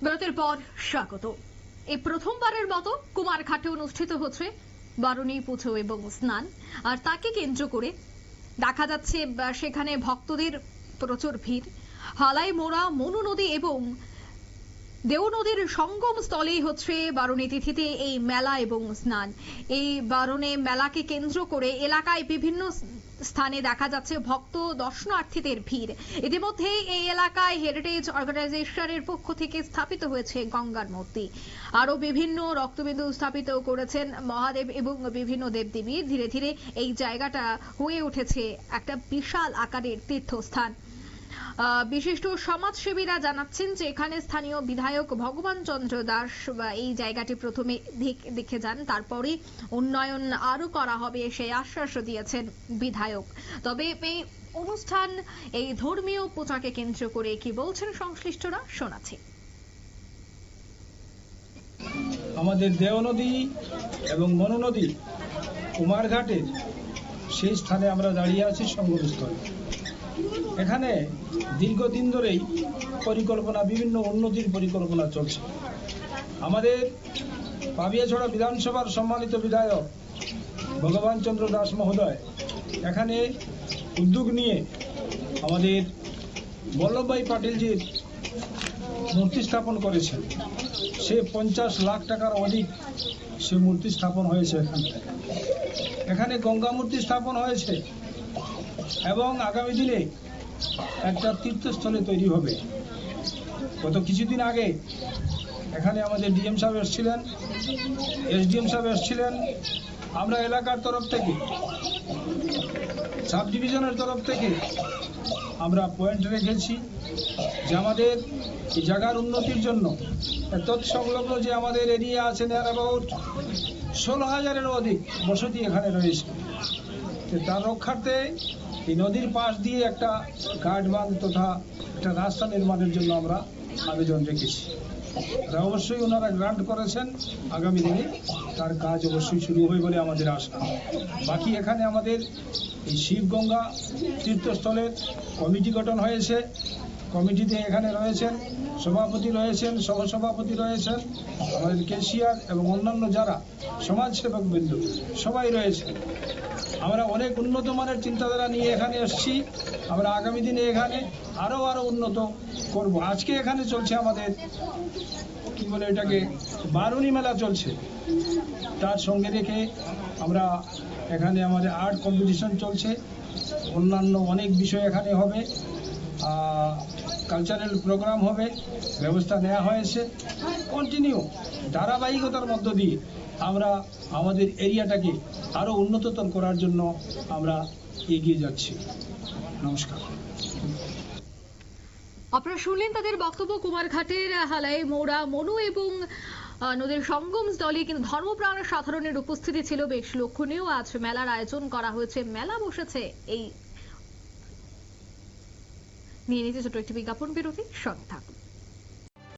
বিরতির পর স্বাগত। এই প্রথমবারের মতো কুমারঘাটে অনুষ্ঠিত হচ্ছে বারুণী পুজো এবং স্নান, আর তাকে কেন্দ্র করে দেখা যাচ্ছে সেখানে ভক্তদের প্রচুর ভিড়। হালাই মোড়া, মনু নদী এবং দেও নদীর সঙ্গম স্থলেই হচ্ছে বারুণী তিথিতে এই মেলা এবং স্নান। এই বারুণী মেলাকে কেন্দ্র করে এলাকায় বিভিন্ন স্থানে দেখা যাচ্ছে ভক্ত দর্শনার্থীদের ভিড়। ইতিমধ্যে এই এলাকায় হেরিটেজ অর্গানাইজেশনের পক্ষ থেকে স্থাপিত হয়েছে গঙ্গার মূর্তি, আরো বিভিন্ন রক্তবিন্দু স্থাপিত করেছেন মহাদেব এবং বিভিন্ন দেবদেবী। ধীরে ধীরে এই জায়গাটা হয়ে উঠেছে একটা বিশাল আকারের তীর্থস্থান। বিশিষ্ট সমাজসেবীরা জানাচ্ছেন যে এখানে স্থানীয় বিধায়ক ভগবান চন্দ্র দাস এই জায়গাটি প্রথমে দেখে যান, তারপরে উন্নয়ন আরো করা হবে সেই আশ্বাস দিয়েছেন বিধায়ক। তবে এই অনুষ্ঠান, এই ধর্মীয় পূজাকে কেন্দ্র করে কি বলছেন সংশ্লিষ্টরা শোনাচ্ছি। আমাদের দেও নদী এবং মনু নদী কুমারঘাটের সেই স্থানে আমরা দাঁড়িয়ে আছি সঙ্গমস্থলে। এখানে দীর্ঘদিন ধরেই পরিকল্পনা, বিভিন্ন উন্নতির পরিকল্পনা চলছে। আমাদের পাবিয়াছড়া বিধানসভার সম্মানিত বিধায়ক ভগবান চন্দ্র দাস মহোদয় এখানে উদ্যোগ নিয়ে আমাদের বল্লভভাই পাটিলজির মূর্তি স্থাপন করেছেন। সে 50 লাখ টাকার অধিক সে মূর্তি স্থাপন হয়েছে। এখানে গঙ্গা মূর্তি স্থাপন হয়েছে এবং আগামী দিনে একটা তীর্থস্থলে তৈরি হবে। গত কিছুদিন আগে এখানে আমাদের ডিএম সাহেব এসেছিলেন, এসডিএম সাহেব এসেছিলেন। আমরা এলাকার তরফ থেকে, সাব ডিভিশনের তরফ থেকে আমরা পয়েন্ট রেখেছি যে আমাদের এই জায়গার উন্নতির জন্য তৎসংলগ্ন যে আমাদের এরিয়া আছে, নিয়ার অ্যাবাউট 16,000-এর অধিক বসতি এখানে রয়েছে। তার রক্ষার্থে এই নদীর পাশ দিয়ে একটা গার্ডবান তথা একটা রাস্তা নির্মাণের জন্য আমরা আবেদন রেখেছি। অবশ্যই ওনারা গ্রান্ট করেছেন। আগামী দিনে তার কাজ অবশ্যই শুরু হবে বলে আমাদের আশা। বাকি এখানে আমাদের এই শিবগঙ্গা তীর্থস্থলের কমিটি গঠন হয়েছে। কমিটিতে এখানে রয়েছেন সভাপতি, রয়েছেন সহসভাপতি, রয়েছেন আমাদের কেশিয়ার এবং অন্যান্য যারা সমাজসেবক বৃন্দ সবাই রয়েছেন। আমরা অনেক উন্নত মানের চিন্তাধারা নিয়ে এখানে এসেছি। আমরা আগামী দিনে এখানে আরো উন্নত করব। আজকে এখানে চলছে আমাদের কি বলে এটাকে বারুণী মেলা চলছে। তার সঙ্গে রেখে আমরা এখানে আমাদের আর্ট কম্পিটিশন চলছে, অন্যান্য অনেক বিষয় এখানে হবে, কালচারাল প্রোগ্রাম হবে, ব্যবস্থা নেওয়া হয়েছে। কন্টিনিউ ধারাবাহিকতার মধ্য দিয়ে আমরা আমাদের এরিয়াটাকে আরো উন্নততর করার জন্য আমরা এগিয়ে যাচ্ছি। নমস্কার। আপনারা শুনলেন তাদের বক্তব্য। কুমারঘাটের হালাই মোড়া, মনু এবং নদীর সঙ্গম স্থলে কিন্তু ধর্মপ্রাণ সাধারণের উপস্থিতি ছিল বেশ লক্ষণীয়। আজ মেলার আয়োজন করা হয়েছে, মেলা বসেছে। এই নিয়ে নিতে ছোট একটি বিজ্ঞাপন বিরতি, সঙ্গে থাকুন।